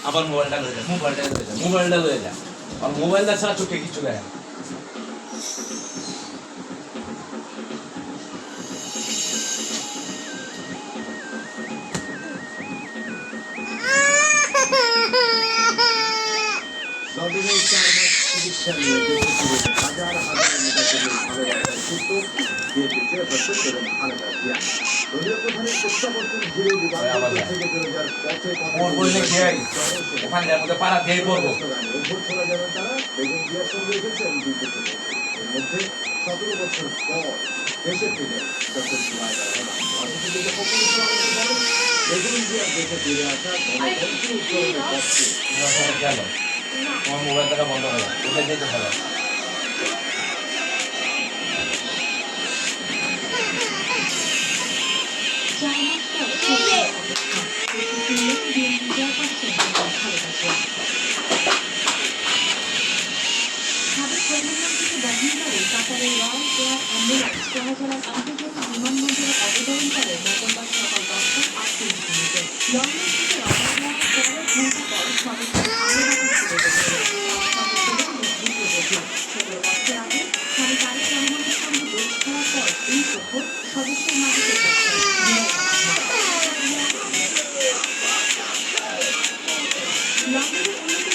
আবার মোবাইলটা হয়ে যায় আর মোবাইলটা ছাড়া চোখে কিছু দেয় পাড়া দিয়ে পড়বো দেশে ফিরে ফিরে আসা গেল তোমার মোবাইলটা বন্ধ হয়ে যায় ওটা যেতে হবে কাতারের রয়্যাল এয়ার অ্যাম্বুলেন্স চলাচলের আন্তর্জাতিক বিমানবন্দরে অবতরণ করে মঙ্গলবার সকাল 10:38 মিনিটে। লন্ডন থেকে রওনা হওয়ার 13 ঘণ্টা পর সদস্যের বছর আগে স্বামী তারেক রহমানের সঙ্গে দোষ করার পর এই প্রহর সদস্যের মাটিতে লন্ডনের উন্নত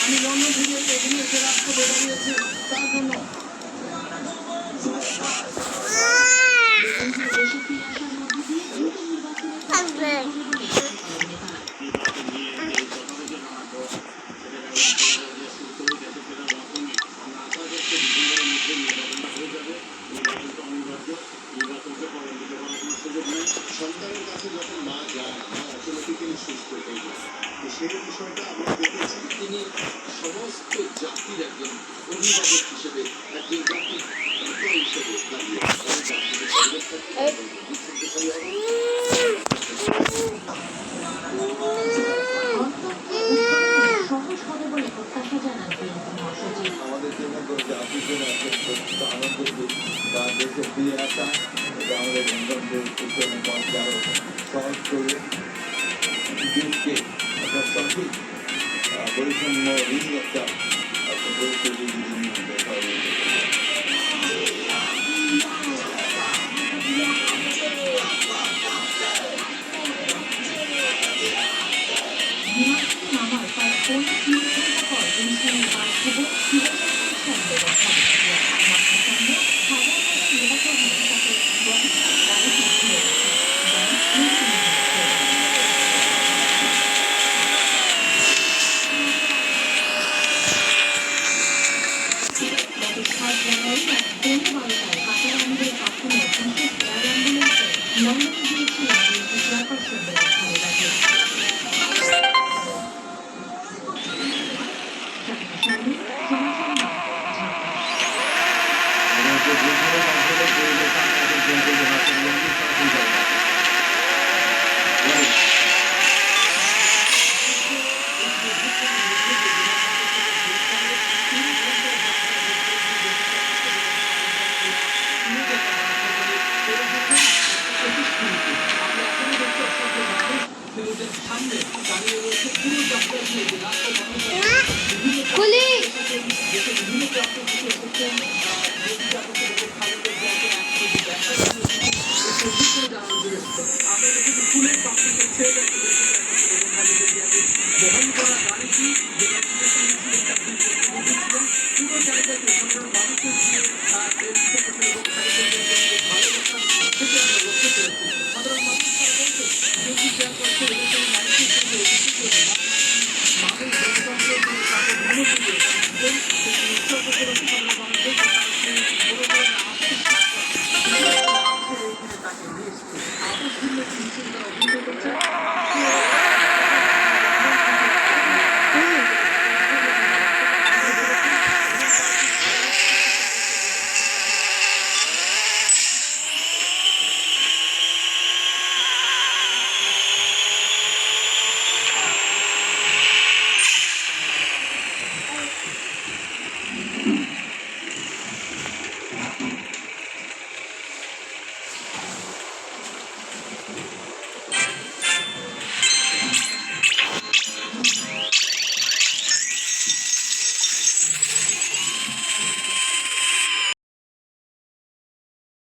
আমি লন্ডন থেকে এগিয়ে এসে রাষ্ট্রপতি দাঁড়িয়েছি তার জন্য ডাক্তারের কাছে যখন মা যায়, মা অটোমেটিক্যালি সুস্থ হয়ে যায়। তো সেই বিষয়টা আমরা দেখেছি। তিনি সমস্ত জাতির একজন অভিভাবক হিসেবে, একজন জাতির পিতা হিসেবে দাঁড়িয়ে অনেক জাতিকে পরিবর্তন এবং বিশৃঙ্খলায় সহজ হবে বলে প্রত্যাশা জানান বিএনপি মহাসচিব। আমাদের জন্য জাতির জন্য একটা আনন্দের দিক বা দেশে ফিরে আসা, এটা আমাদের গণতন্ত্রের পিছনে পথকে আরও সহজ করবে। দেশকে একটা সঠিক বৈষম্যহীন একটা পরিস্থিতি দেখা হবে। বিমান থেকে নামার প্রায় 30 ঘন্টা পর অনুষ্ঠানের পাশ থেকে ফিরে ব্যবস্থা মাঠের সামনে হাজার হাজার নেতাকর্মী তাকে গণতান্ত্রিক গাড়িতে ঘিরে রাখে গত 7 জানুয়ারি রাত 12:12টায় কাতারানদের পাঠানো বিশেষ এয়ার অ্যাম্বুলেন্সে লন্ডনে গিয়েছিলেন বিএনপি চেয়ারপারসন বেগম খালেদা জিয়া।